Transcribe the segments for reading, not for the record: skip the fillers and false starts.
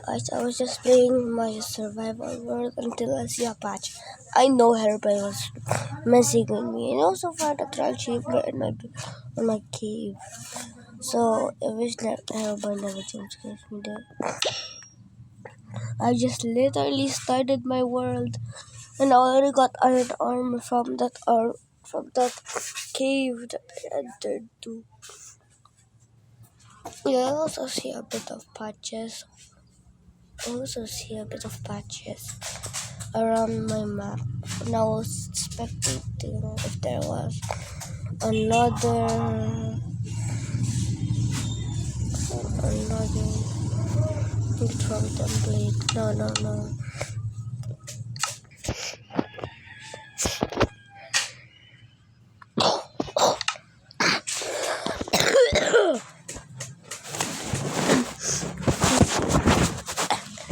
guys, I was just playing my survival world until I see a patch. I know Herobrine was messing with me and also found a trial chamber in my cave. So I wish that Herobrine never jump scares me there. I just literally started my world and I already got iron armor from that cave that I entered to. Yeah, I also see a bit of patches. Around my map, and I was spectating if there was another control template. No.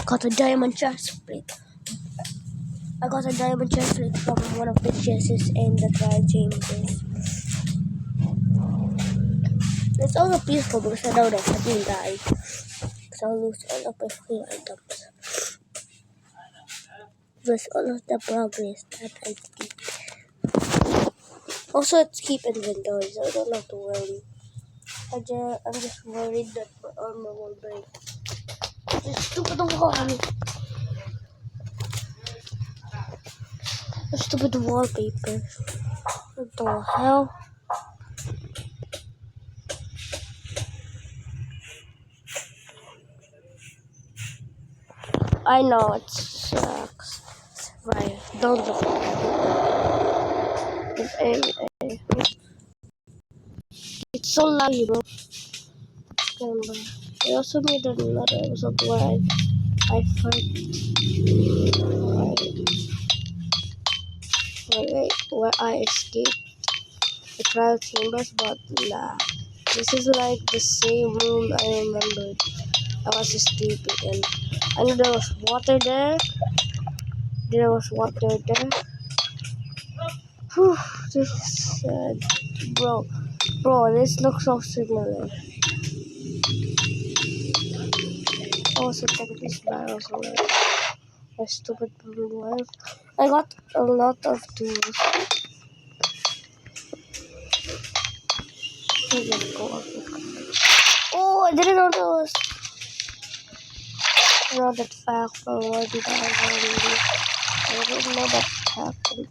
Got a diamond chest plate. I got a diamond chest plate from one of the chests in the trial chambers. It's also peaceful because I know that I didn't die. So I'll lose all of my free items. With all of the progress that I did. Also, it's keep inventory, so I don't have to worry. I'm just worried that my armor will break. This stupid wall. The stupid wallpaper. What the hell? I know it sucks. Right, don't look at it. It's so loud, bro. I also made another episode where I where I escaped the trial chambers, but nah. This is like the same room I remembered. I was escaping and I knew there was water there. Whew, this is sad. Bro, this looks so similar. Also, check these barrels over there. A stupid blue life. I got a lot of tools. Let's go up. Oh, I didn't know that was. I know that fact for what did I didn't know that happened.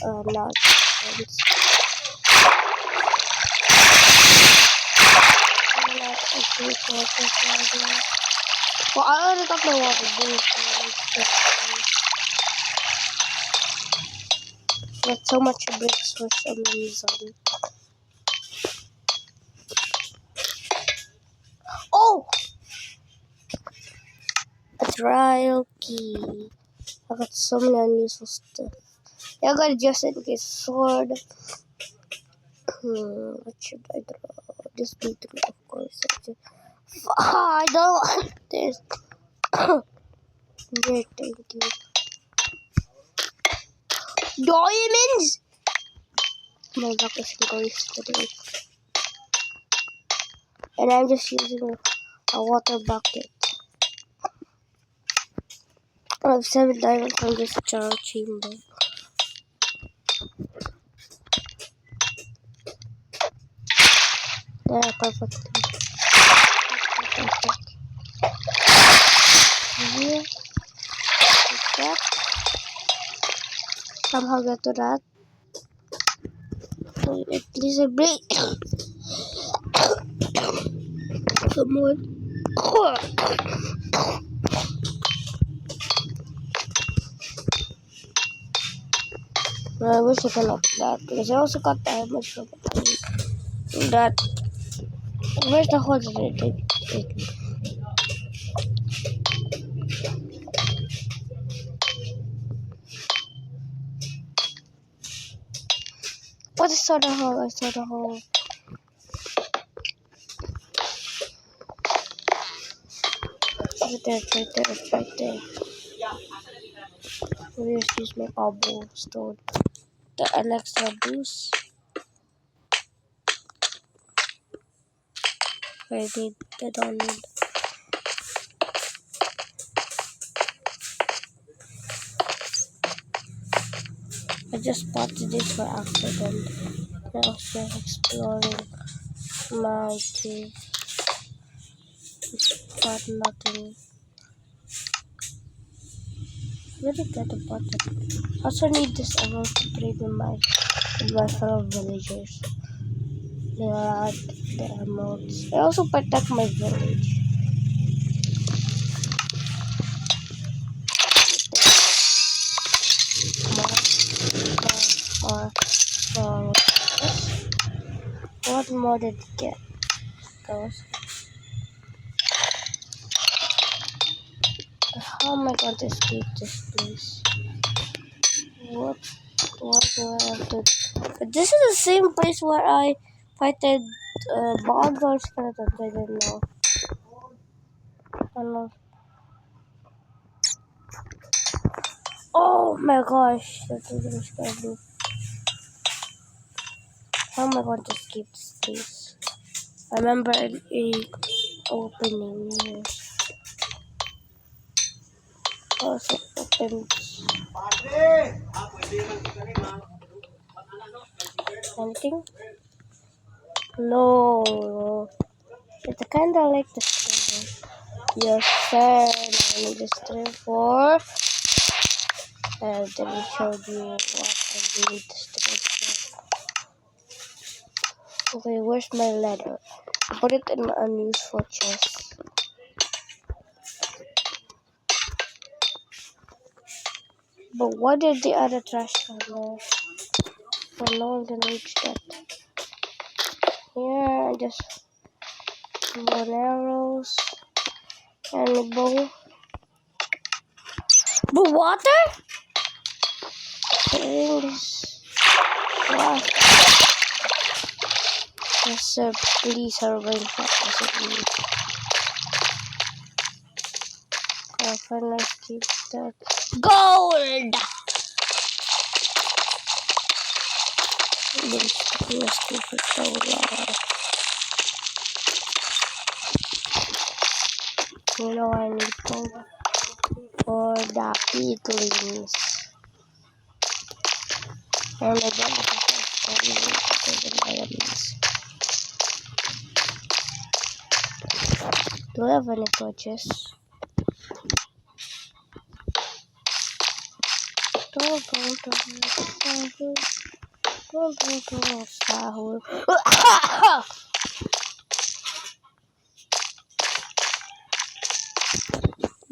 Not once. Well, I already got my water. Got so much bricks for some reason. Oh! A trial key. I got so many unuseful stuff. Yeah, I got a just in case sword. What should I draw? This beetroot, of course. I don't want this. Great, thank you. Diamonds! My luck is increased today. And I'm just using a water bucket. I have 7 diamonds from this trial chamber. Yeah, perfect. Here, that. Somehow get to that. At least I break. Someone. I wish I could lock that because I also got diamonds from that. Where's the hole that I did? What is the hole? I saw the hole. It's right there. We'll just use my cobblestone. An extra boost. I don't need. I just spotted this by accident. I was just exploring my cave, but nothing. Really get a button. I also need this emerald to trade with my fellow villagers. They are the emeralds. I also protect my village. More, more, what more did it get? Those. How am I going to escape this place? What do I have to? But this is the same place where I fighted bog or skeletons. I don't know. I don't know. Oh my gosh, that really scared me. How am I going to escape this place? I remember a opening here. Also opens. Anything? No. It's kinda like the same. Yes, sir. Now I need this 3 4. I didn't show you what I need this 3 4. Okay, where's my letter? I put it in my unuseful chest. But what did the other trash can there? So no one can reach that. Here, I just more arrows and a bow. But water? This. Wow. Yes, sir. Please, Herobrine, please. I'll finally keep that. Gold! Been stuck in this cave for so long. You know I need gold for the piglins. And I don't know the vitamins. Do I have any torches?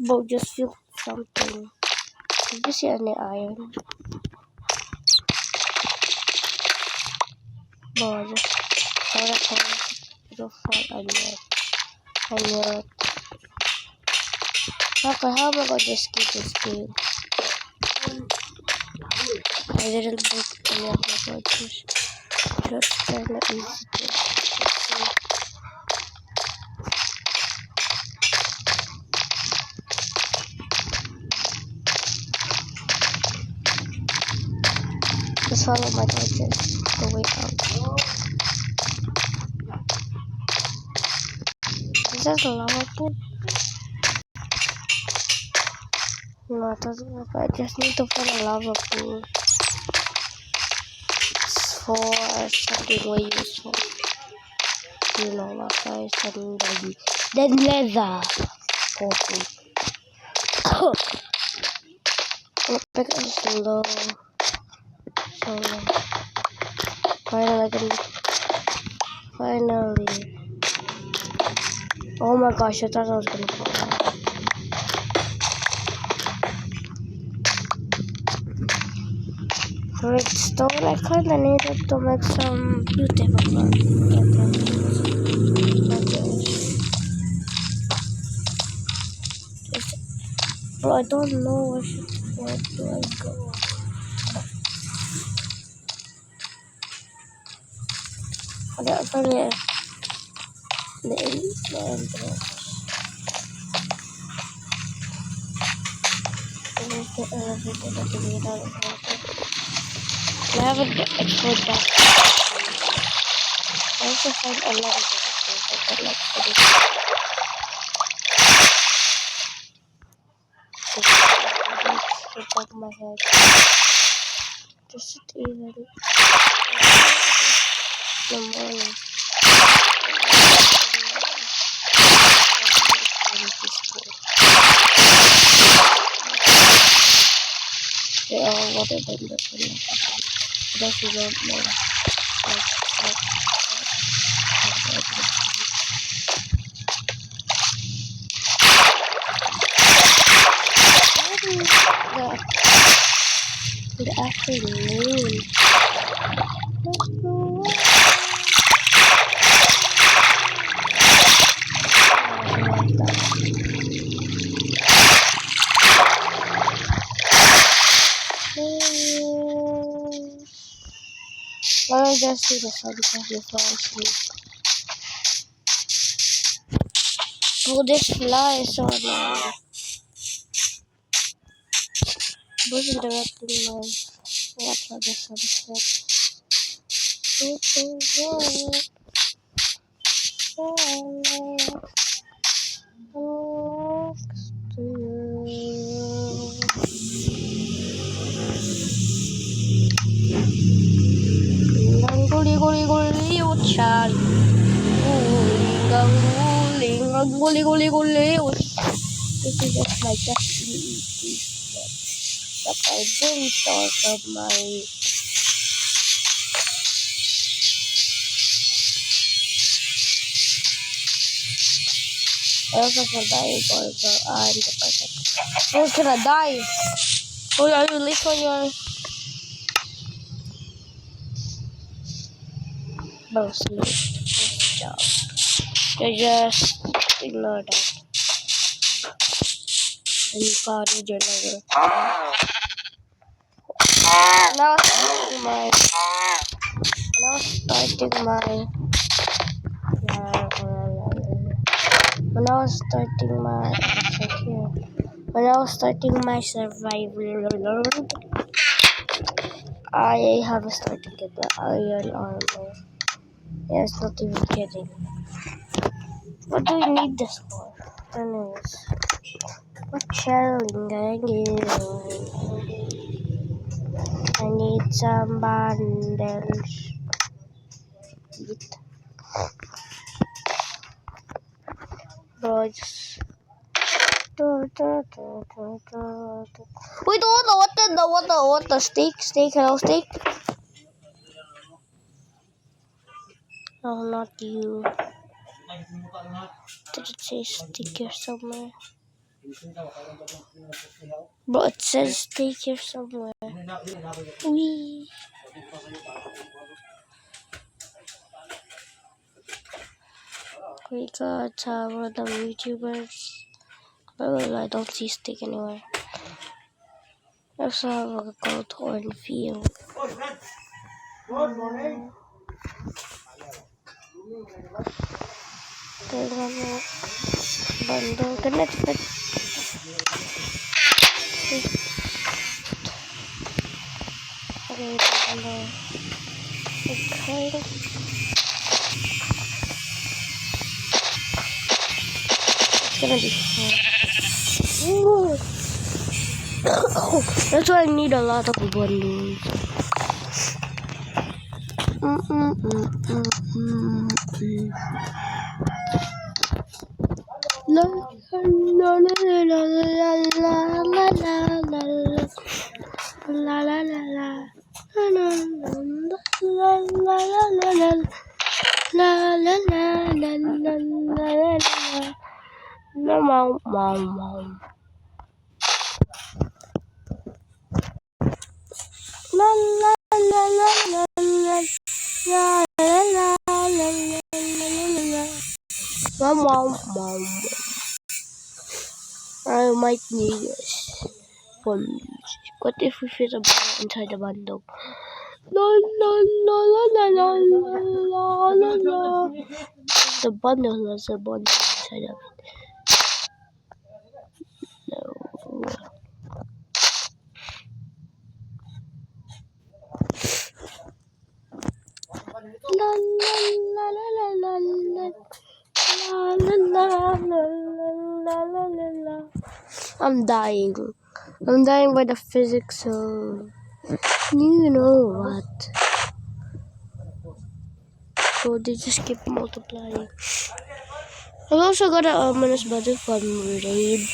But just feel something. Did you see any iron? But just fall. I knew it. Okay, how am I going to escape this game? I didn't break any of my torches. Just kinda easy to escape. Just follow my torches. Go way out. Is that a lava pool? No, it doesn't look. I just need to find a lava pool. It's for something way useful. You know, like I said, then leather. Coffee. Pick it slow. So finally. Oh my gosh, I thought I was gonna fall out. Redstone, I kinda needed to make some beautiful bro, I don't know where do I go? I got probably the entrance. There's the elevator that we get out of water. I haven't explored that. I also found a lot of things I like for this. It's above my head. Does it even? No more. They are water benders. Those who don't know. Good afternoon. Let's go. Why don't I just see the sun because you fall asleep? Oh, this fly is so annoying. Wasn't directly mine. Watch how the sun sets. Guli uchali. Guli. This is just my destiny. But I didn't start of my. I also can die because I'm the person. Who's gonna die? Oh, are you late on your sleep? Job. You just ignore that. And you call your generator. Now starting my. When I was starting my survival, I have a starting kit, but iron armor. Yeah, it's not even kidding. What do we need this for? Anyways, what shelling I need some bundles. Bro, just. Wait, what the steak? Hello, steak? No, not you. Did it say steak here somewhere? Bro, it says steak here somewhere. Wee. We got one of the YouTubers. But I don't see steak anywhere. I also have a gold horn field. Good morning. Bundle connected. Okay, bundle. Okay. It's gonna be fun. That's why I need a lot of bundles. La la la la la la la la la la I might need this one. What if we fit a bundle inside the bundle? The bundle has a bundle inside of it. No. I'm dying by the physics of You know what? So they just keep multiplying. I also got an ominous button from raiding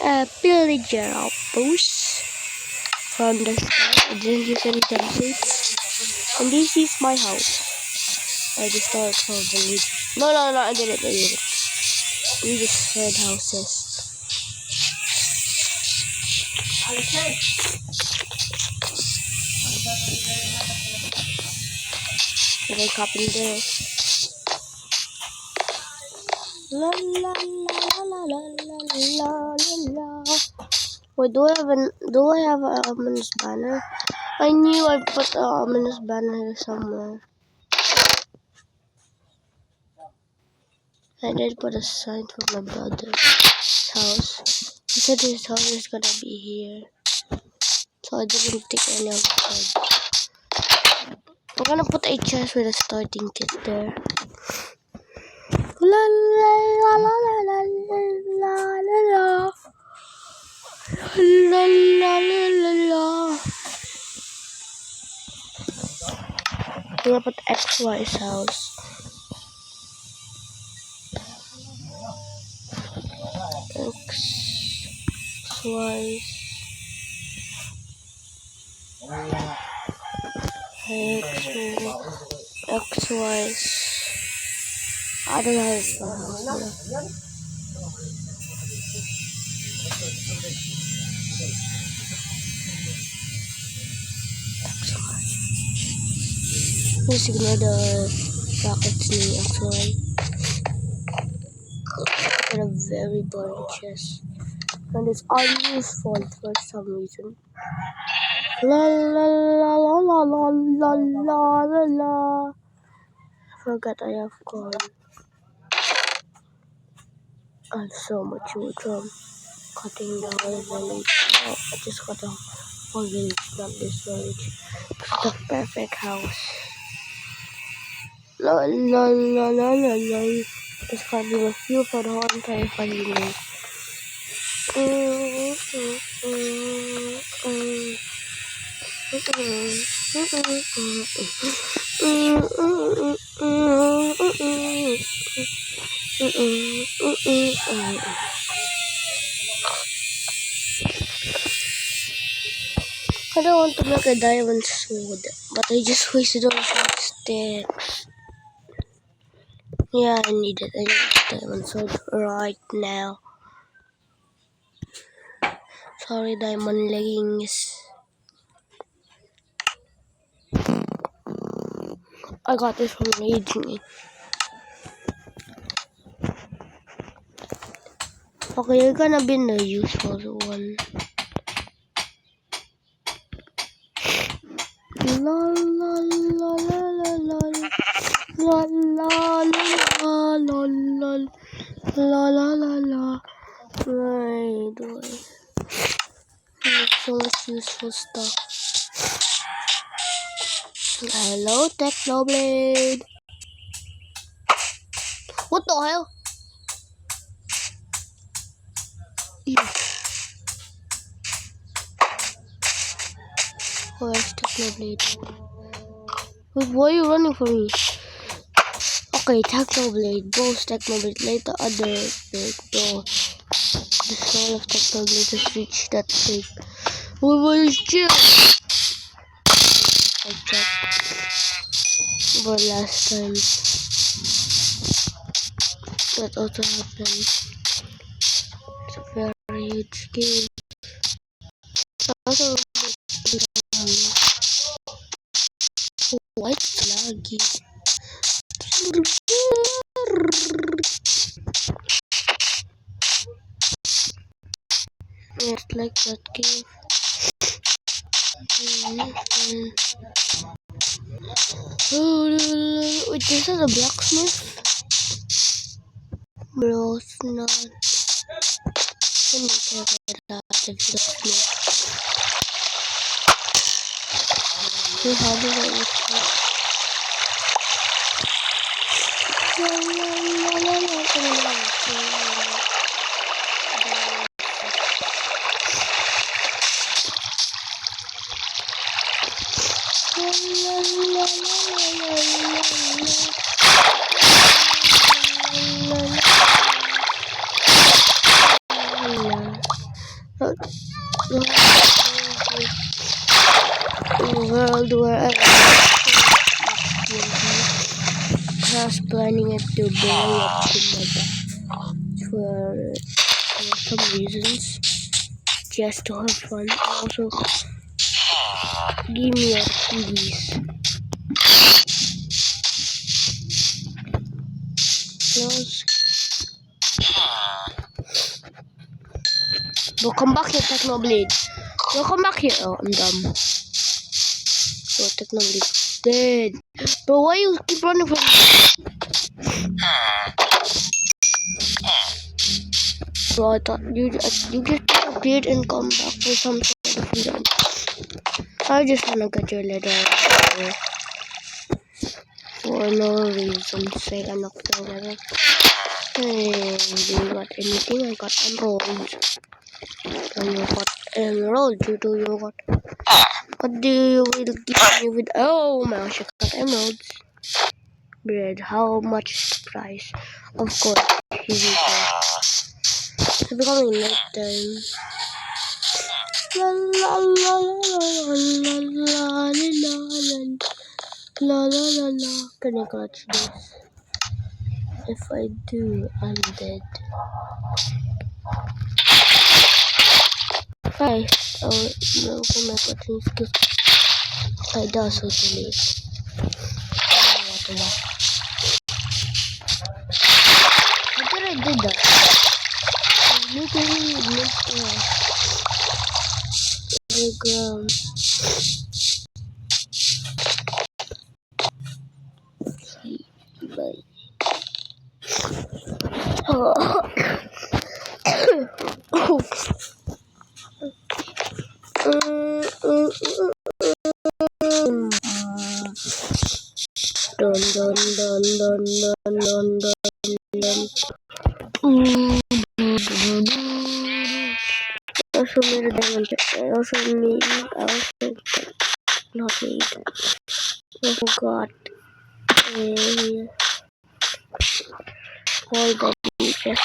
a pillager outpost from the sky. I didn't use any templates. And this is my house. I just started from the lead. No, I didn't. We just heard houses. Wake up in there. La la la la la la la la. Wait, do I have an ominous banner? I knew I put an ominous banner here somewhere. I did put a sign for my brother's house. He said his house is gonna be here. So I didn't take any of it. I'm gonna put a chest with a starting kit there. La la la la la la la la la. La la la la la. I'm gonna put XY's house. XY's. XY's. I don't know his house. Please ignore the rockets in XY. Got a very boring chest. And it's unuseful for some reason. La la la la la la la la la la. I forgot I have corn. I have so much wood from cutting the whole village. Oh, I just cut the whole village, not this village. It's the perfect house. La la la la la la. It's gonna be a few for the whole entire family. I don't want to make a diamond sword, but I just wasted all the sticks. Yeah, I need it. I need a diamond sword right now. Sorry, diamond leggings. I got this from Raging. Okay, you're gonna be the useful one. La la la la la la la la la la la la la la la. Wait. I have so much useful stuff. Hello, Technoblade. What the hell? Where's Technoblade? Wait, why are you running from me? Okay, Technoblade, both Technoblade, let the other big go. The soul of Technoblade has reached that state. Wait, chill! I checked for last time. That also happened. It's a very huge game. Also, why it's laggy? It's like that game. Wait, this is a blacksmith? Bro, it's not. Let me check it out. The blacksmith. So how do I use that? world where was planning it to blow up to for some reasons, just to have fun. Also, give me your keys. Close. Well, come back here, Technoblade. No, come back here. Oh, I'm dumb. So, Technoblade dead. But why you keep running from me? So I thought you just appeared and come back for some sort of reason. I just wanna get your letter for no reason. Say I'm not the letter. Hey, do you got anything? I got emeralds. And you got emeralds. Do you got? What do you will give me with? Oh my gosh, I got emeralds. Bread. How much is the price? Of course, here we go. It's becoming night time. La la la la la la la la la la. Can I catch this? If I do, I'm dead. Hi. Oh no, come my catching skills. I die so late. I thought I did that. Literally bye. Oh. Dun dun dun dun dun dun dun. Also made a diamond. I also not made. I forgot all the details.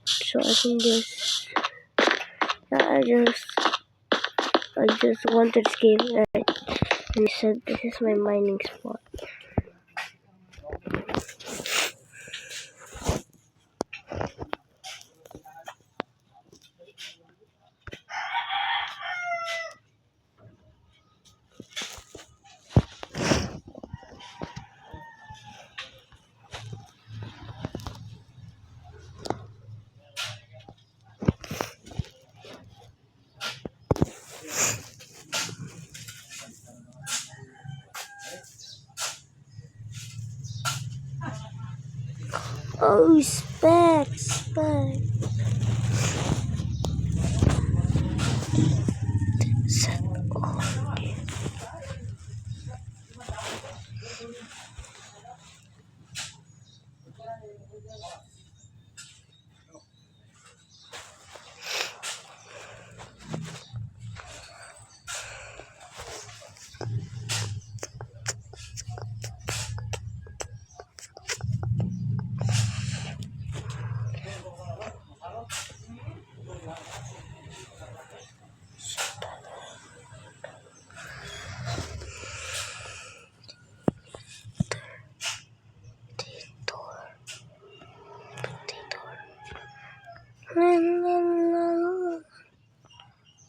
So I can just I just wanted to escape and said this is my mining spot. Oh, specs.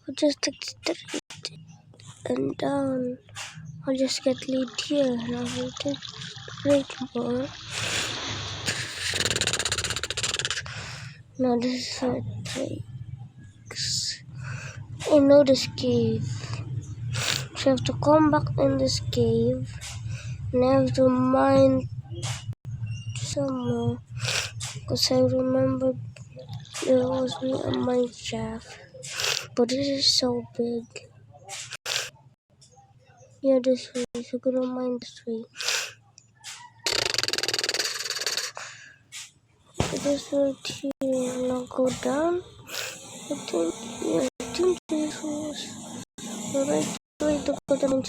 I'll just take straight and down. I'll just get lead here and I will take straight more. Now this is how it takes. I know this cave. So I have to come back in this cave and I have to mine somewhere. Because I remember there was a mine shaft. But this is so big. Yeah, this way. So I'm gonna mine this way. This right here. And I'll go down. I think this was the right way to go down.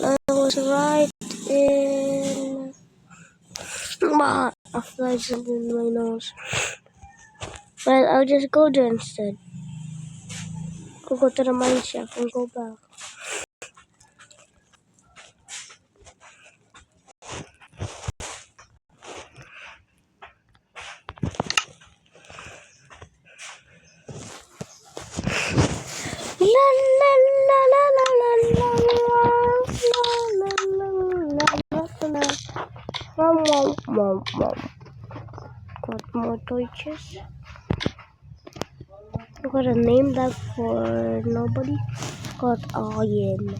I was right in. After I jumped in my nose. Well, I'll just go there instead. I'll go to the mine shaft and go back. La la la la la la la la la la la. Got more torches. I got a name that for nobody. Got iron.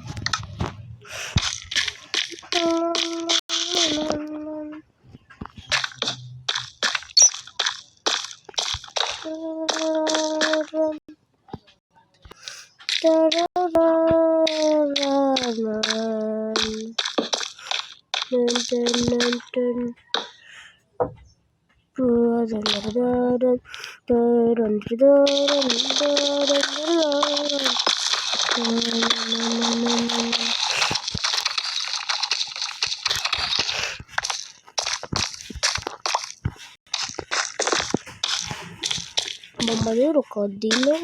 Bombardero codino.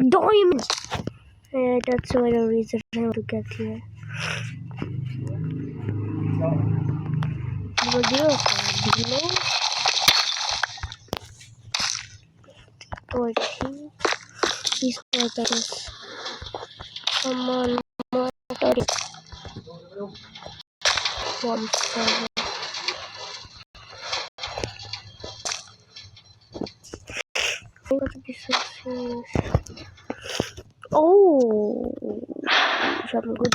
Diamonds! Yeah, that's why the reason I have to get here. Bombardero codino. Torchy. These torches. Come on, more torches. 1 7. I got to be so serious. Oh, something good.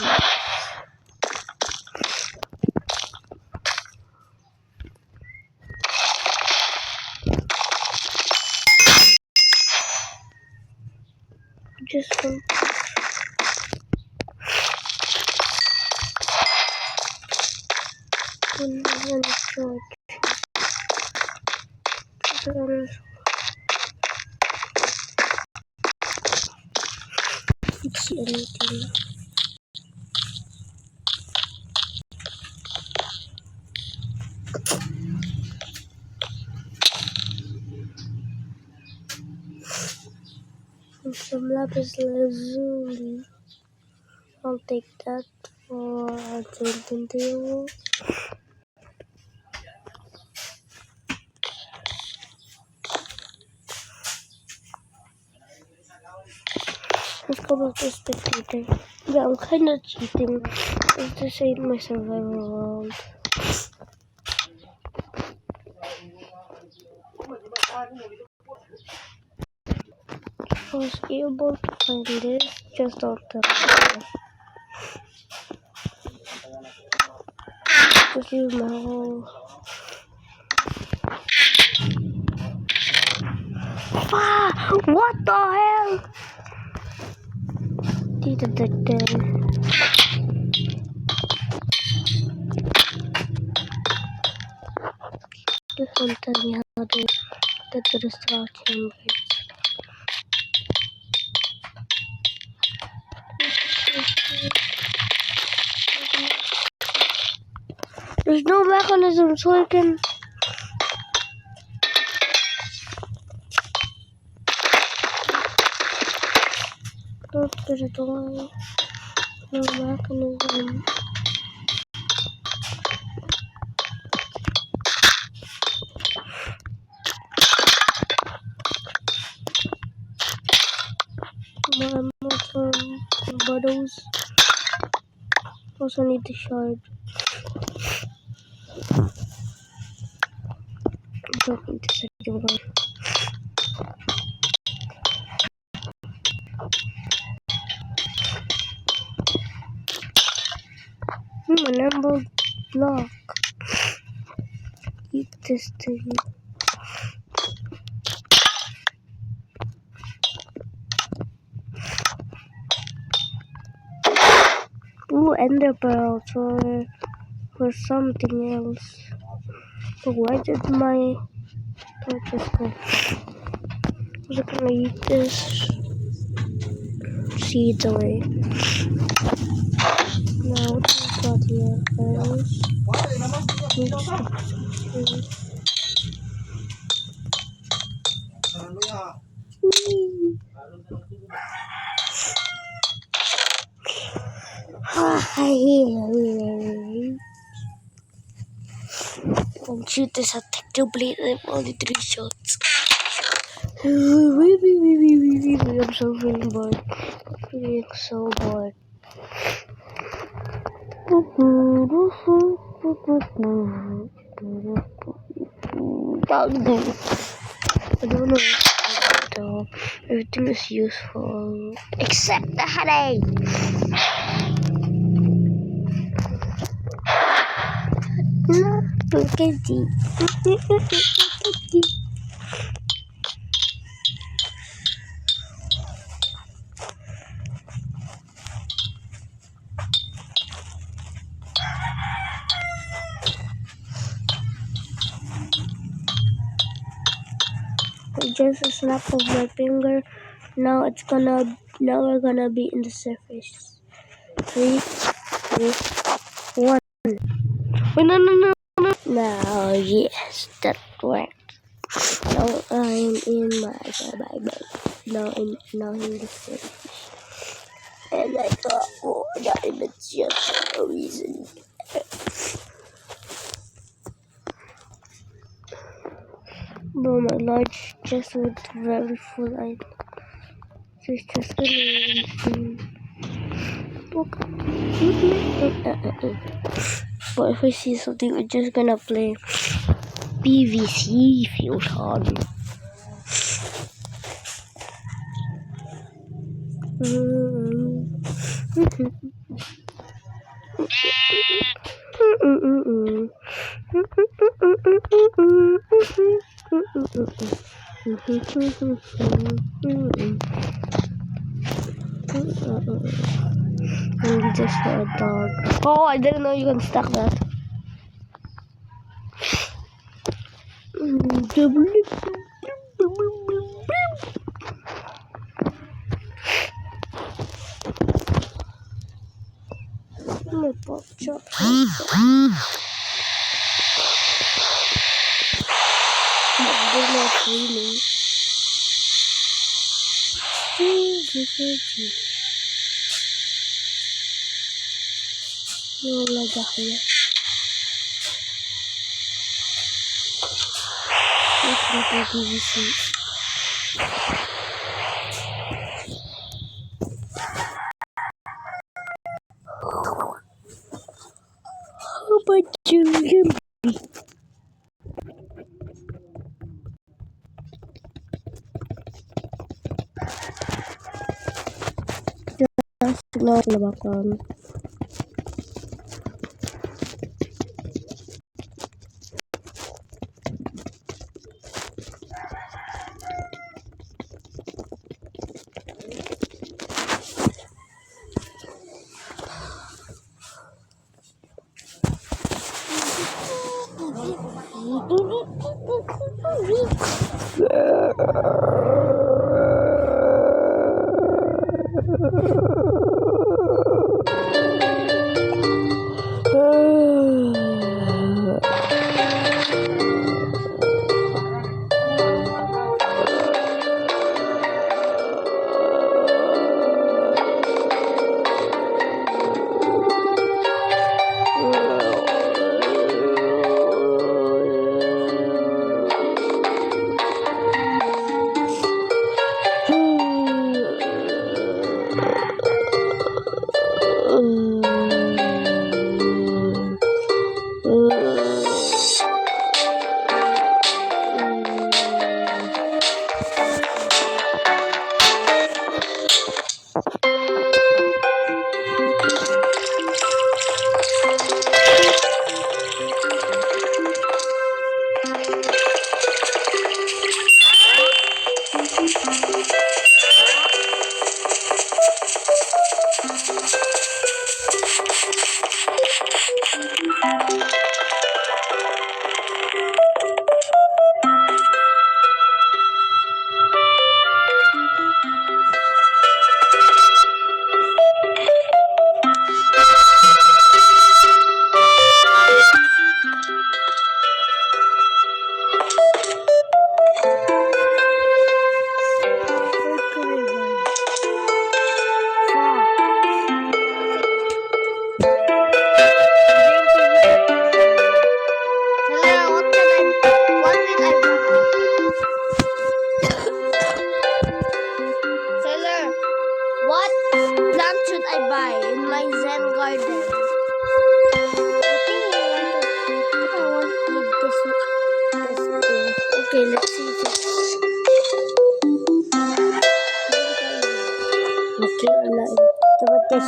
Just one. See anything. And some lapis lazuli. I'll take that for the table. Let's go back to spectator. Yeah, I'm kind of cheating. This ain't my survival world. I was able to find this just on the just use my whole. Ah, what the hell? This one tells me how to get to the star chambers. There's no mechanism, so I can. Don't get it away. No mechanism. More bottles. Also need the shard. Don't need the second one. An emerald block. Eat this thing. Ooh, ender pearls for something else. But why did my torches go? Was I gonna eat this seeds away? Now what do we got here first. And shoot this attack to blade and only 3 shots. I'm so feeling bored. Feeling so bored. I don't know though. Everything is useful except the headache. Look at just a snap of my finger. Now we're gonna be in the surface. 3, 2, 1. Wait, no. Now, yes, that worked. Now I'm in my now in the surface. And I got more diamonds just for a reason. Bro, my large chest was very full. It's just gonna be insane. But if we see something, we're just gonna play PVC fusion. Maybe just for a dog. Oh, I didn't know you can stack that. My pork chops. They're not really. No, lagak niya. Let's go to PVC. How about you? Signal in the background.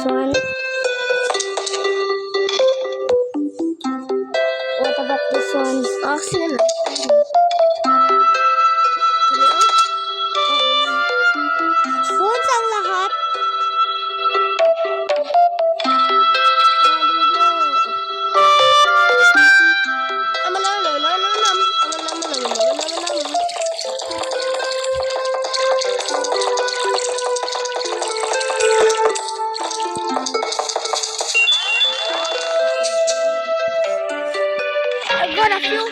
one? What about this one? Sige na. Phones ang lahat. I got a few.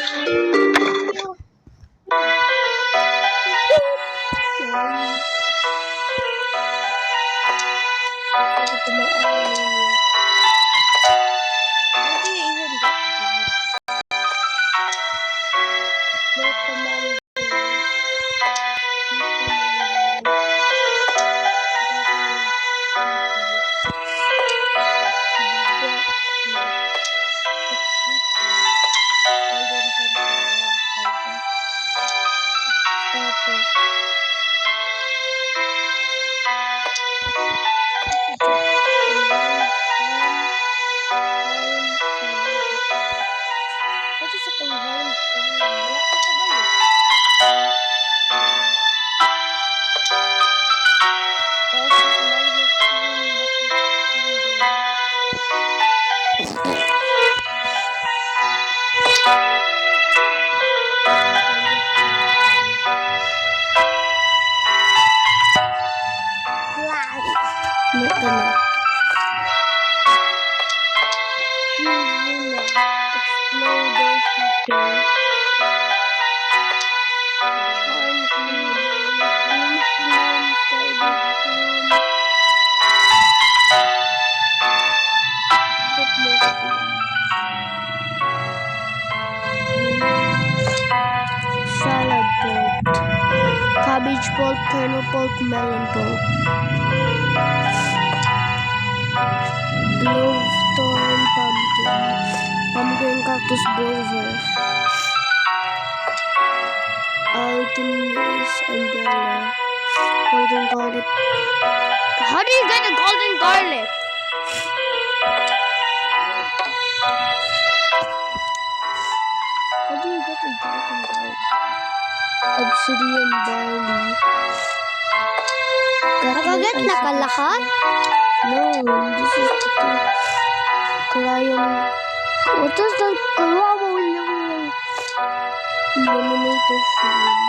Salad bolt, cabbage bolt, turnip bolt, melon bolt, bluestone pumpkin, pumpkin cactus bulver, Artemis umbrella, golden garlic. How do you get a golden garlic? How do you get a golden garlic? Obsidian barley. Nakagat na ka lahat? No, this is the crayon. What is the crayon? Illuminator shroom.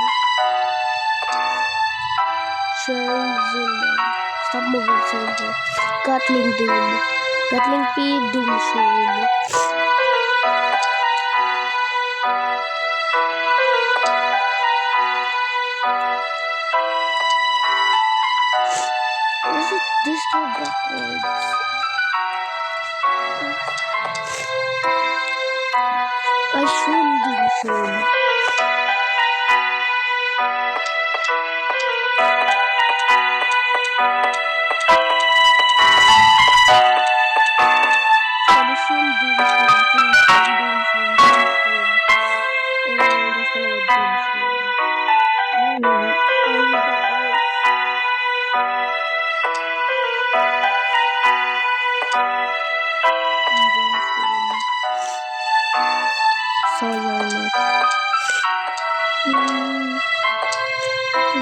Charizilla. Stop moving, Sandra. Gatling Doom. Gatling P. Doom shroom. Is it this two backwards? I shroom Doom shroom.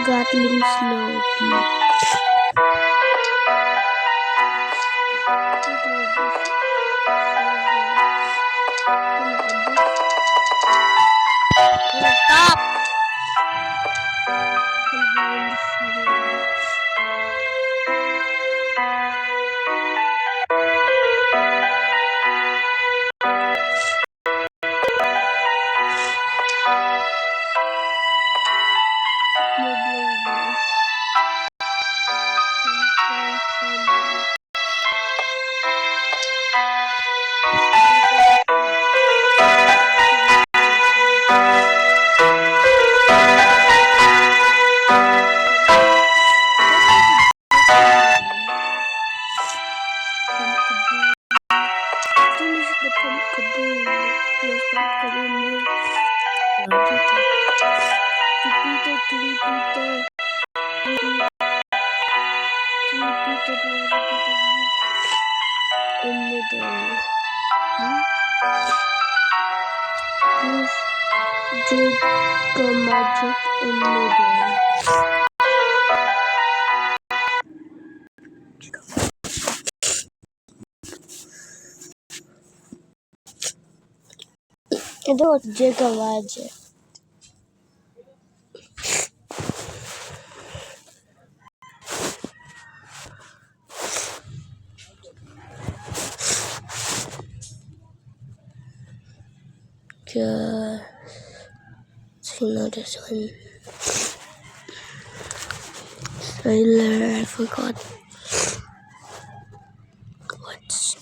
Gatling Slowpea. Stop! middle. Use Giga Magic in middle. It was Giga Magic. You know this one. Trailer, I forgot. What's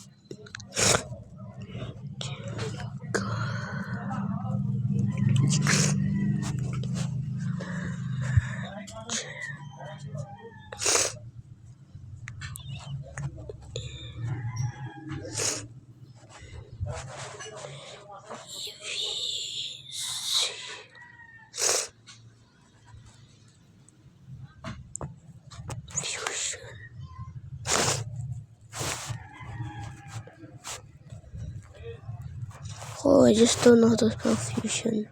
fusion? Oh, I just don't know how to spell fusion.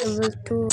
Level 2.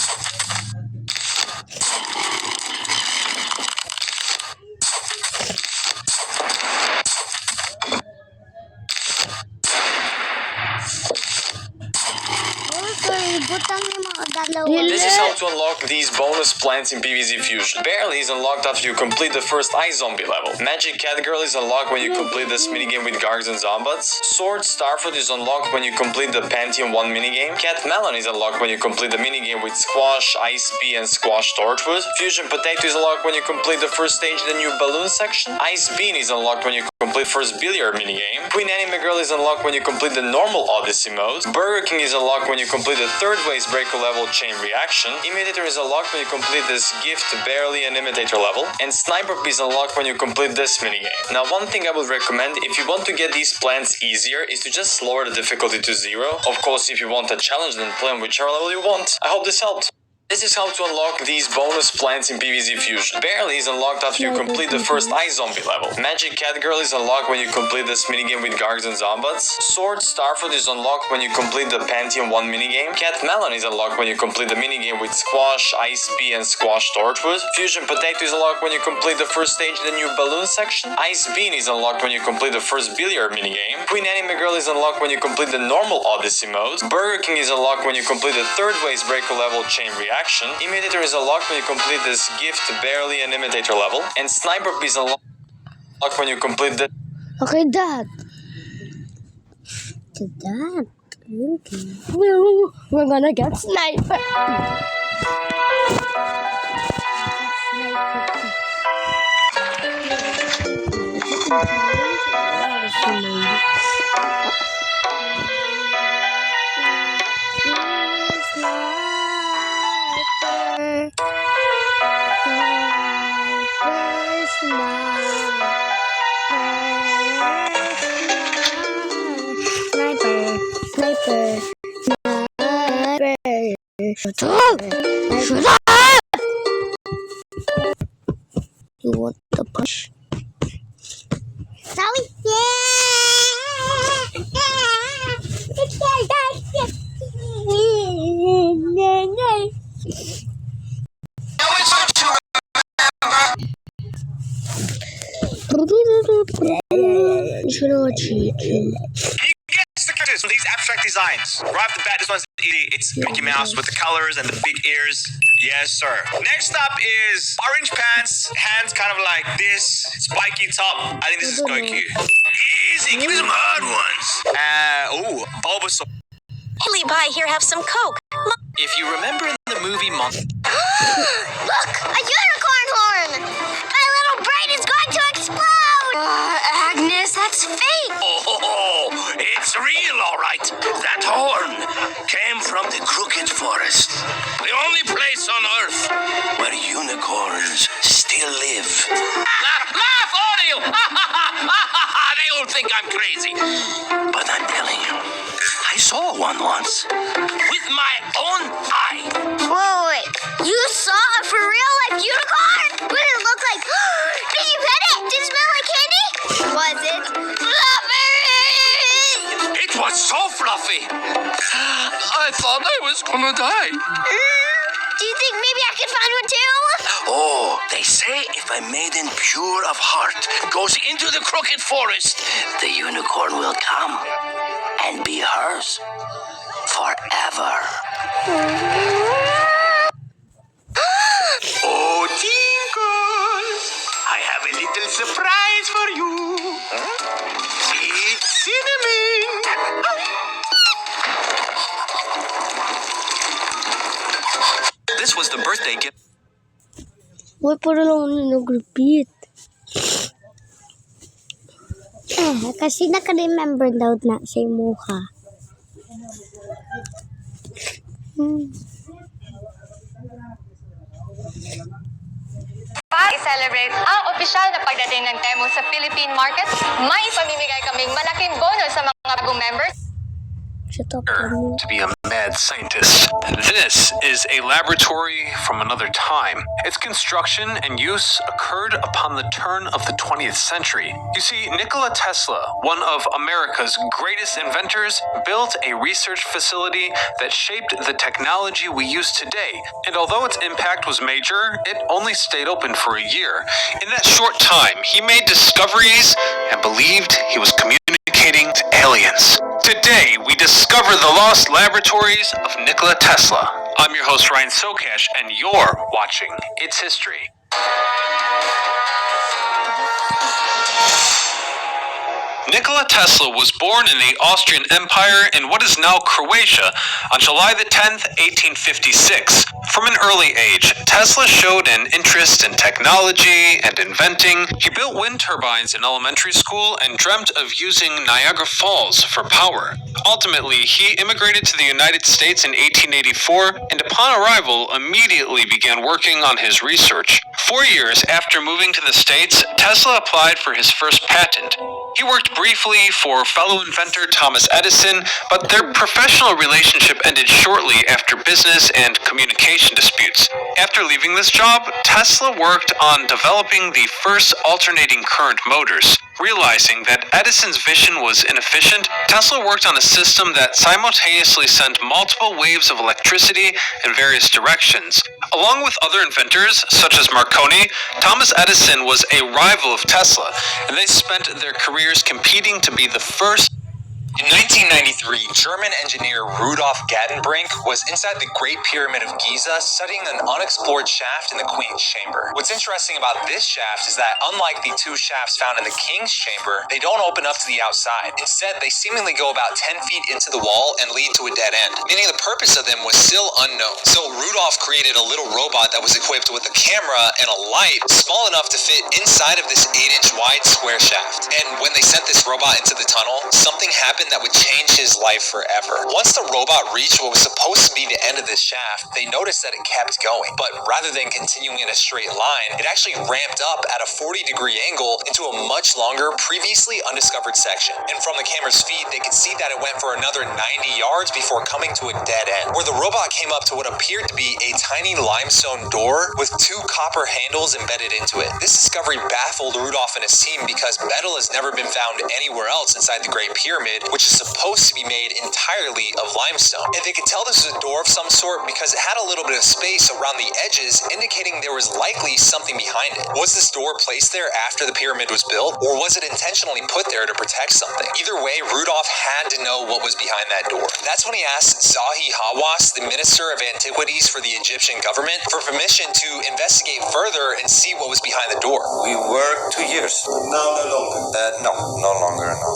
This is how to unlock these bonus plants in PvZ Fusion. Barely is unlocked after you complete the first Ice Zombie level. Magic Cat Girl is unlocked when you complete this minigame with Guards and Zombats. Sword Starfoot is unlocked when you complete the Pantheon 1 minigame. Cat Melon is unlocked when you complete the minigame with Squash, Ice Bee, and Squash Torchwood. Fusion Potato is unlocked when you complete the first stage in the new Balloon section. Ice Bean is unlocked when you complete first Billiard minigame. Queen Anime Girl is unlocked when you complete the normal Odyssey mode. Burger King is unlocked when you complete the third Waste Breaker level Chain Reaction. Imitator is unlocked when you complete this Gift Barely an Imitator level. And Sniper is unlocked when you complete this minigame. Now, one thing I would recommend if you want to get these plants easier is to just lower the difficulty to 0. Of course, if you want a challenge, then play on whichever level you want. I hope this helped. This is how to unlock these bonus plants in PvZ Fusion. Barely is unlocked after you complete the first Ice Zombie level. Magic Cat Girl is unlocked when you complete this minigame with Guards and Zombats. Sword Starfoot is unlocked when you complete the Pantheon 1 minigame. Cat Melon is unlocked when you complete the minigame with Squash, Ice Bee, and Squash Torchwood. Fusion Potato is unlocked when you complete the first stage in the new Balloon section. Ice Bean is unlocked when you complete the first Billiard minigame. Queen Anime Girl is unlocked when you complete the normal Odyssey mode. Burger King is unlocked when you complete the third Waste Breaker level Chain Reaction. Imitator is unlocked when you complete this Gift Barely an Imitator level. And Sniper is unlocked when you complete the... Okay, Dad. Dad. Okay. Well, we're gonna get Sniper. Shut up! Shut up! You want the punch? Sorry. These abstract designs. Right off the bat, this one's easy. It's Mickey Mouse with the colors and the big ears. Yes, sir. Next up is orange pants, hands kind of like this, spiky top. I think this is going cute. Easy, give me some hard ones. Bulbasaur. Hey, Levi, here, have some Coke. If you remember in the movie Look, a unicorn horn! My little brain is going to explode! Agnes, that's fake. Oh, it's real, all right. That horn came from the Crooked Forest, the only place on Earth crazy. But I'm telling you, I saw one once. With my own eye. Wait. You saw a for real life unicorn? What did it look like? Did you pet it? Did it smell like candy? Was it fluffy? It was so fluffy. I thought I was gonna die. Do you think maybe I could find one too? Oh, they say if a maiden pure of heart goes into the crooked forest, the unicorn will come and be hers forever. Oh, Tinkles, I have a little surprise for you. Sweet cinnamon. This was the birthday gift. Uy, pero lang nag-repeat. Kasi naka-remember daw na si Muha. I-celebrate ang opisyal na pagdating ng Temu sa Philippine market, may pamimigay kaming malaking bonus sa mga bagong members. Shut up, Temu. To be a mad scientist. This is a laboratory from another time. Its construction and use occurred upon the turn of the 20th century. You see, Nikola Tesla, one of America's greatest inventors, built a research facility that shaped the technology we use today. And although its impact was major, it only stayed open for a year. In that short time, he made discoveries and believed he was communicating to aliens. Today, we discover the lost laboratories of Nikola Tesla. I'm your host, Ryan Sokash, and you're watching It's History. Nikola Tesla was born in the Austrian Empire in what is now Croatia on July the 10th, 1856. From an early age, Tesla showed an interest in technology and inventing. He built wind turbines in elementary school and dreamt of using Niagara Falls for power. Ultimately, he immigrated to the United States in 1884 and upon arrival immediately began working on his research. 4 years after moving to the States, Tesla applied for his first patent. He worked briefly for fellow inventor Thomas Edison, but their professional relationship ended shortly after business and communication disputes. After leaving this job, Tesla worked on developing the first alternating current motors. Realizing that Edison's vision was inefficient, Tesla worked on a system that simultaneously sent multiple waves of electricity in various directions. Along with other inventors, such as Marconi, Thomas Edison was a rival of Tesla, and they spent their careers competing to be the first. In 1993, German engineer Rudolf Gaddenbrink was inside the Great Pyramid of Giza studying an unexplored shaft in the Queen's Chamber. What's interesting about this shaft is that unlike the two shafts found in the King's Chamber, they don't open up to the outside. Instead, they seemingly go about 10 feet into the wall and lead to a dead end, meaning the purpose of them was still unknown. So Rudolf created a little robot that was equipped with a camera and a light small enough to fit inside of this 8-inch wide square shaft. And when they sent this robot into the tunnel, something happened that would change his life forever. Once the robot reached what was supposed to be the end of this shaft, they noticed that it kept going. But rather than continuing in a straight line, it actually ramped up at a 40-degree angle into a much longer, previously undiscovered section. And from the camera's feed, they could see that it went for another 90 yards before coming to a dead end, where the robot came up to what appeared to be a tiny limestone door with 2 copper handles embedded into it. This discovery baffled Rudolf and his team because metal has never been found anywhere else inside the Great Pyramid, which is supposed to be made entirely of limestone. And they could tell this was a door of some sort because it had a little bit of space around the edges, indicating there was likely something behind it. Was this door placed there after the pyramid was built, or was it intentionally put there to protect something? Either way, Rudolf had to know what was behind that door. That's when he asked Zahi Hawass, the Minister of Antiquities for the Egyptian government, for permission to investigate further and see what was behind the door. We worked 2 years. No longer. No longer, no.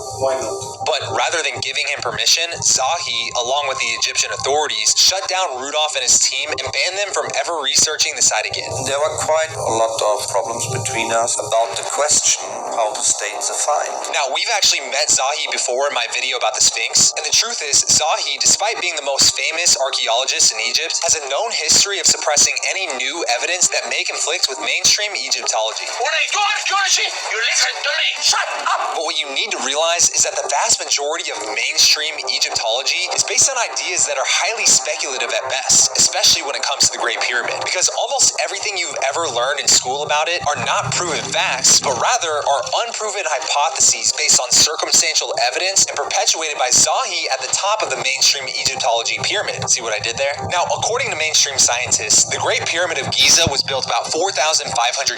But rather than giving him permission, Zahi, along with the Egyptian authorities, shut down Rudolph and his team and banned them from ever researching the site again. There were quite a lot of problems between us about the question how to state the find. Now, we've actually met Zahi before in my video about the Sphinx, and the truth is, Zahi, despite being the most famous archaeologist in Egypt, has a known history of suppressing any new evidence that may conflict with mainstream Egyptology. When I do archaeology, you listen to me. Shut up! But what you need to realize is that the vast majority of mainstream Egyptology is based on ideas that are highly speculative at best, especially when it comes to the Great Pyramid, because almost everything you've ever learned in school about it are not proven facts, but rather are unproven hypotheses based on circumstantial evidence and perpetuated by Zahi at the top of the mainstream Egyptology pyramid. See what I did there? Now, according to mainstream scientists, the Great Pyramid of Giza was built about 4,500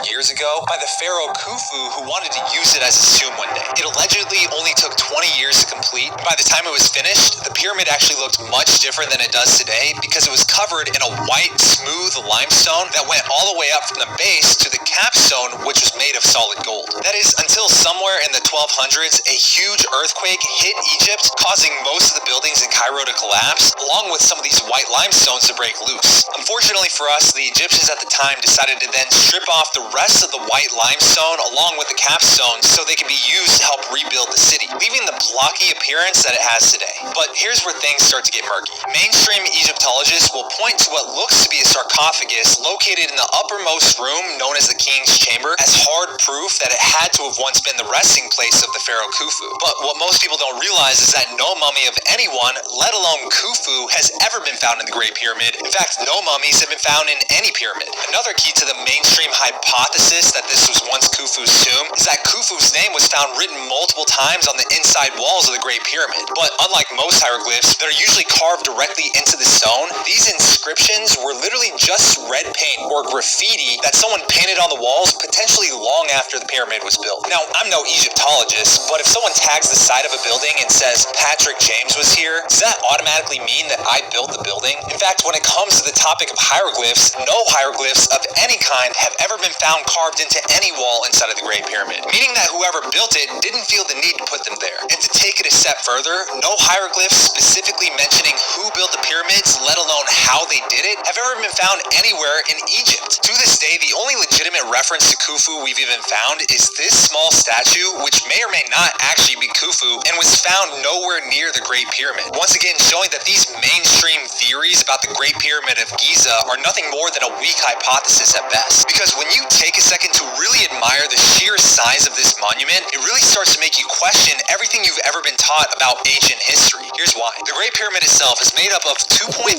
years ago by the pharaoh Khufu, who wanted to use it as a tomb one day. It allegedly only took 20 years to complete. By the time it was finished, the pyramid actually looked much different than it does today because it was covered in a white, smooth limestone that went all the way up from the base to the capstone, which was made of solid gold. That is, until somewhere in the 1200s, a huge earthquake hit Egypt, causing most of the buildings in Cairo to collapse, along with some of these white limestones to break loose. Unfortunately for us, the Egyptians at the time decided to then strip off the rest of the white limestone along with the capstone so they could be used to help rebuild the city, leaving the blocky appearance that it has today. But here's where things start to get murky. Mainstream Egyptologists will point to what looks to be a sarcophagus located in the uppermost room known as the King's Chamber as hard proof that it had to have once been the resting place of the pharaoh Khufu. But what most people don't realize is that no mummy of anyone, let alone Khufu, has ever been found in the Great Pyramid. In fact, no mummies have been found in any pyramid. Another key to the mainstream hypothesis that this was once Khufu's tomb is that Khufu's name was found written multiple times on the inside walls of the Great Pyramid. But unlike most hieroglyphs that are usually carved directly into the stone, these inscriptions were literally just red paint or graffiti that someone painted on the walls potentially long after the pyramid was built. Now, I'm no Egyptologist, but if someone tags the side of a building and says Patrick James was here, does that automatically mean that I built the building? In fact, when it comes to the topic of hieroglyphs, no hieroglyphs of any kind have ever been found carved into any wall inside of the Great Pyramid, meaning that whoever built it didn't feel the need to put them there. And to take it a step further, no hieroglyphs specifically mentioning who built the pyramids, let alone how they did it, have ever been found anywhere in Egypt. To this day, the only legitimate reference to Khufu we've even found is this small statue, which may or may not actually be Khufu, and was found nowhere near the Great Pyramid. Once again, showing that these mainstream theories about the Great Pyramid of Giza are nothing more than a weak hypothesis at best. Because when you take a second to really admire the sheer size of this monument, it really starts to make you question everything you've ever been taught about ancient history. Here's why. The Great Pyramid itself is made up of 2.3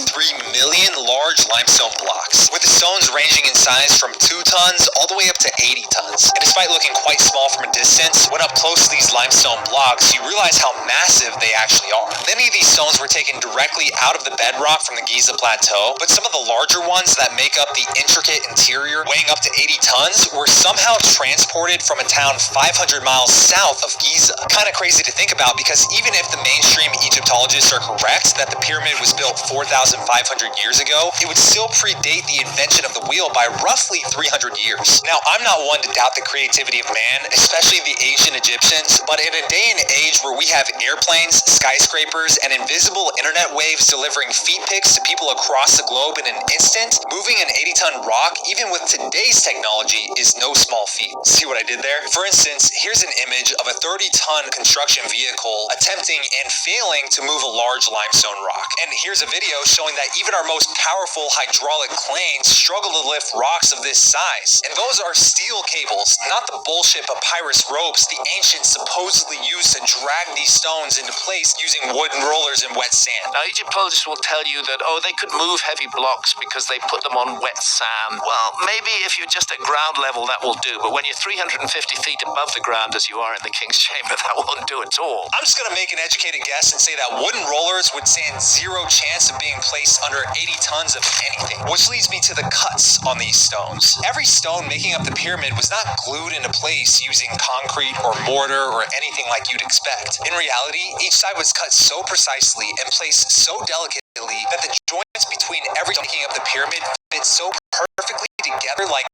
million large limestone blocks, with the stones ranging in size from 2 tons all the way up to 80 tons. And despite looking quite small from a distance, when up close to these limestone blocks, you realize how massive they actually are. Many of these stones were taken directly out of the bedrock from the Giza Plateau, but some of the larger ones that make up the intricate interior, weighing up to 80 tons, were somehow transported from a town 500 miles south of Giza. Kind of crazy to think about, because even if the mainstream Egyptologists are correct that the pyramid was built 4,500 years ago, it would still predate the invention of the wheel by roughly 300 years. Now, I'm not one to doubt the creativity of man, especially the ancient Egyptians, but in a day and age where we have airplanes, skyscrapers, and invisible internet waves delivering feet pics to people across the globe in an instant, moving an 80-ton rock, even with today's technology, is no small feat. See what I did there? For instance, here's an image of a 30-ton construction vehicle attempting and failing to move a large limestone rock. And here's a video showing that even our most powerful hydraulic cranes struggle to lift rocks of this size. And those are steel cables, not the bullshit papyrus ropes the ancients supposedly used to drag these stones into place using wooden rollers and wet sand. Now, Egyptologists will tell you that, they could move heavy blocks because they put them on wet sand. Well, maybe if you're just at ground level, that will do. But when you're 350 feet above the ground, as you are in the King's Chamber, that won't do at all. I'm just going to make an educated guess and say that wooden rollers would stand zero chance of being placed under 80 tons of anything. Which leads me to the cuts on these stones. Every stone making up the pyramid was not glued into place using concrete or mortar or anything like you'd expect. In reality, each side was cut so precisely and placed so delicately that the joints between every stone making up the pyramid fit so perfectly together like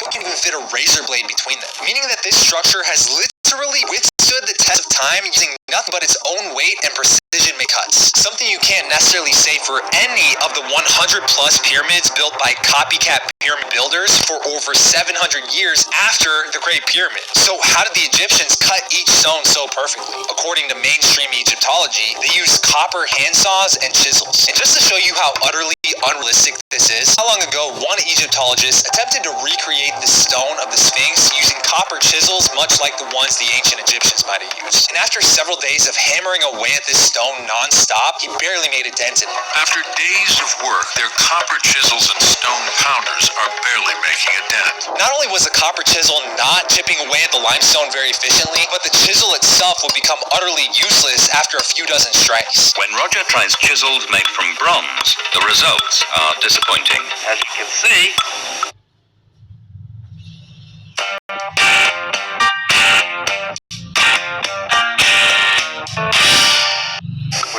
you can even fit a razor blade between them, meaning that this structure has literally withstood the test of time using nothing but its own weight and precision make cuts. Something you can't necessarily say for any of the 100 plus pyramids built by copycat pyramid builders for over 700 years after the Great Pyramid. So how did the Egyptians cut each stone so perfectly? According to mainstream Egyptology, they used copper handsaws and chisels. And just to show you how utterly unrealistic this is, not long ago, one Egyptologist attempted to recreate the stone of the Sphinx using copper chisels, much like the ones the ancient Egyptians might have used. And after several days of hammering away at this stone non-stop, he barely made a dent in it. After days of work, their copper chisels and stone pounders are barely making a dent. Not only was the copper chisel not chipping away at the limestone very efficiently, but the chisel itself would become utterly useless after a few dozen strikes. When Roger tries chisels made from bronze, the results are disappointing. As you can see,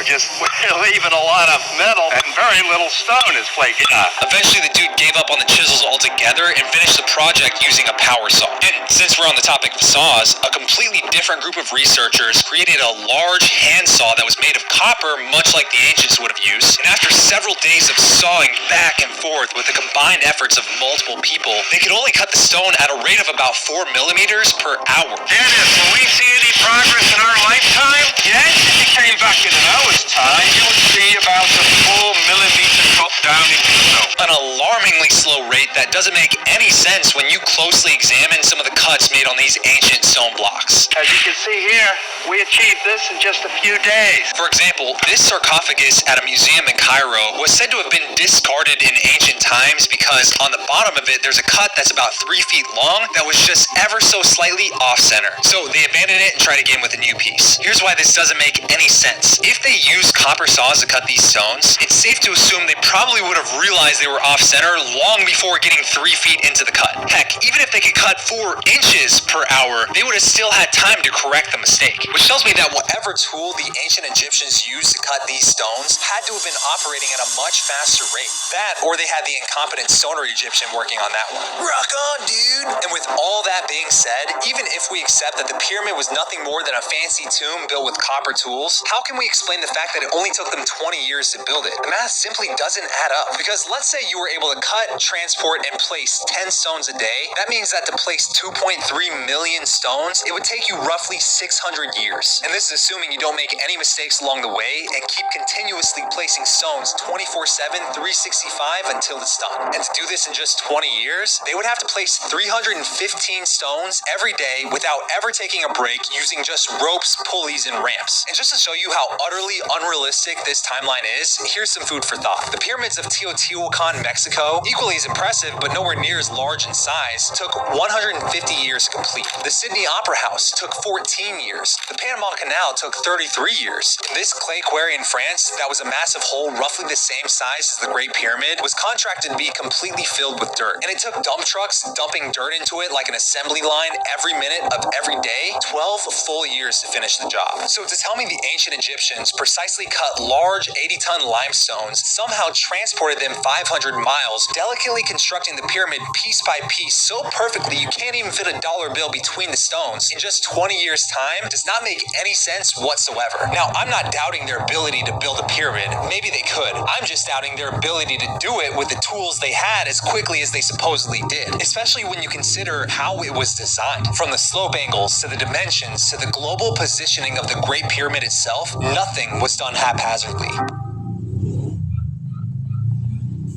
we're leaving a lot of metal and very little stone is flaking up. Eventually, the dude gave up on the chisels altogether and finished the project using a power saw. And since we're on the topic of saws, a completely different group of researchers created a large hand saw that was made of copper, much like the ancients would have used. And after several days of sawing back and forth with the combined efforts of multiple people, they could only cut the stone at a rate of about 4 millimeters per hour. Dennis, will we see any progress in our lifetime? Yes, if you came back in an hour's time, you would see about a 4 millimeter drop down in stone. An alarmingly slow rate that doesn't make any sense when you closely examine some of the cuts made on these ancient stone blocks. As you can see here, we achieved this in just a few days. For example, this sarcophagus at a museum in Cairo was said to have been discarded in ancient times because on the bottom of it there's a cut that's about 3 feet long that was just ever so slightly off-center. So they abandoned it and tried again with a new piece. Here's why this doesn't make any sense. If they used copper saws to cut these stones, it's safe to assume they probably would have realized they were off-center long before getting 3 feet into the cut. Heck, even if they could cut 4 inches per hour, they would have still had time to correct the mistake. Which tells me that whatever tool the ancient Egyptians used to cut these stones had to have been operating at a much faster rate. That, or they had the incompetent stoner Egyptian working on that one. Rock on, dude! And with all that being said, even if we accept that the pyramid was nothing more than a fancy tomb built with copper tools, how can we explain the fact that it only took them 20 years to build it? The math simply doesn't add up. Because let's say you were able to cut, transport, and place 10 stones a day. That means that to place 2.3 million stones, it would take you roughly 600 years. And this is assuming you don't make any mistakes along the way and keep continuously placing stones 24/7, 365 until it's done. And to do this in just 20 years, they would have to place 315 stones every day without ever taking a break using just ropes, pulleys, and ramps. And just to show you how utterly unrealistic this timeline is, here's some food for thought. The pyramids of Teotihuacan, Mexico, equally as impressive but nowhere near as large in size, took 150 years to complete. The Sydney Opera House took 14 years. The Panama Canal took 33 years. And this clay quarry in France, that was a massive hole roughly the same size as the Great Pyramid, was contracted to be completely filled with dirt. And it took dump trucks dumping dirt into it like an assembly line every minute of every day, 12 full years to finish the job. So to tell me the ancient Egyptians precisely cut large 80-ton limestones, somehow transported them 500 miles, delicately constructing the pyramid piece by piece so perfectly you can't even fit a dollar bill between the stones in just 20 years time, does not make any sense whatsoever. Now, I'm not doubting their ability to build a pyramid. Maybe they could. I'm just doubting their ability to do it with the tools they had as quickly as they supposedly did, especially when you consider how it was designed. From the slope angles to the dimensions to the global positioning of the Great Pyramid itself, nothing was done haphazardly.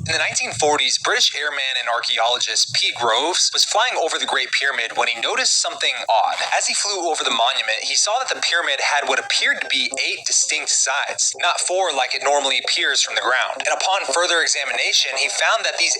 In the 1940s, British airman and archaeologist P. Groves was flying over the Great Pyramid when he noticed something odd. As he flew over the monument, he saw that the pyramid had what appeared to be 8 distinct sides, not 4 like it normally appears from the ground. And upon further examination, he found that these